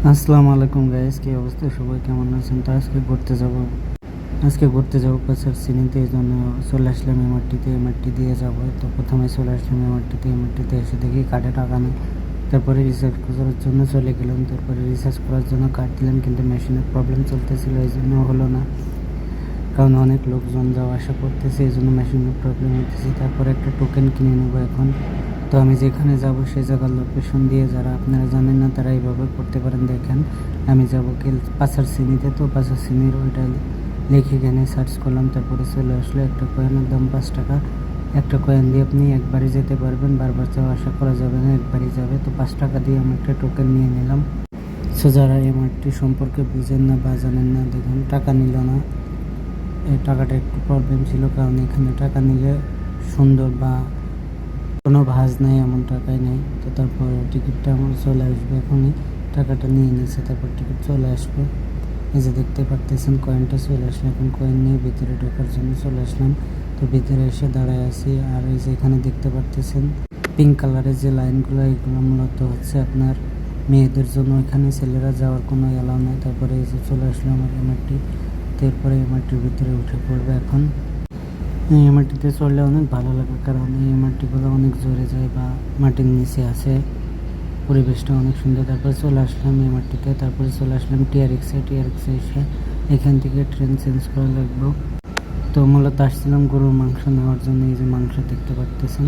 আসসালামু আলাইকুম গাইস, কি অবস্থা? সবাই কেমন আছেন? তো আজকে ঘুরতে যাব পাশার সিনিতে, এই জন্য চলে আসলাম এমআরটি দিয়ে যাব। তো প্রথমে চলে আসলাম এমআরটিতে এসে দেখি কার্ডে টাকা নেই। তারপরে রিচার্জ করার জন্য চলে গেলাম। তারপরে রিচার্জ করার জন্য কার্ড দিলাম, কিন্তু মেশিনের প্রবলেম চলতেছিল, এই জন্য হলো না। কারণ অনেক লোকজন যাওয়া আসা করতেছে, এই জন্য মেশিনের প্রবলেম হতেছে। তারপরে একটা টোকেন কিনে নেব এখন। তো আমি যেখানে যাব সেই জায়গার লোকেশন দিয়ে, যারা আপনারা জানেন না তারা এইভাবে করতে পারেন। দেখেন, আমি যাব কি পাঁচার সিনিতে, তো পাঁচার সিনির ওইটা লিখে এখানে সার্চ করলাম। তারপরে চলে আসলো। একটা কয়েনের দাম 5 টাকা। একটা কয়েন দিয়ে আপনি একবারই যেতে পারবেন, বারবার যাওয়া আসা করা যাবে না, একবারই যাবে। তো 5 টাকা দিয়ে আমি একটা টোকেন নিয়ে নিলাম। সো যারা এমআরটি সম্পর্কে বুঝেন না বা জানেন না, দেখুন টাকা নিল না। এই টাকাটা একটু প্রবলেম ছিল, কারণ এখানে টাকা নিলে সুন্দর বা কোনো ভাঁজ নাই, এমন টাকাই নেই। তো তারপর টিকিটটা আমার চলে আসবে, এখনই টাকাটা নিয়ে নিয়েছে, তারপর টিকিট চলে আসবে। এই যে দেখতে পারতেছেন কয়েনটা চলে আসলো। এখন কয়েন নিয়ে ভিতরে ঢোকার জন্য চলে আসলাম। তো ভিতরে এসে দাঁড়ায় আছি। আর এই যে এখানে দেখতে পারতেছেন পিঙ্ক কালারের যে লাইনগুলো, এগুলো মূলত হচ্ছে আপনার মেয়েদের জন্য। এখানে ছেলেরা যাওয়ার কোনো অ্যালাউ নেই। তারপরে এই যে চলে আসলো আমার এমআরটি। এরপরে এমআরটির ভিতরে উঠে পড়বে এখন। এই এমআরটিতে চললে অনেক ভালো লাগে, কারণ এই এমআরটিগুলো অনেক জোরে যায় বা মাটির নিচে আছে, পরিবেশটা অনেক সুন্দর। তারপরে চলে আসলাম এমআরটিতে। তারপরে চলে আসলাম টিআরএক্সে এসে এখান থেকে ট্রেন চেঞ্জ করা লাগবে। তো মূলত আসছিলাম গরুর মাংস নেওয়ার জন্য। এই যে মাংস দেখতে পারতেছেন।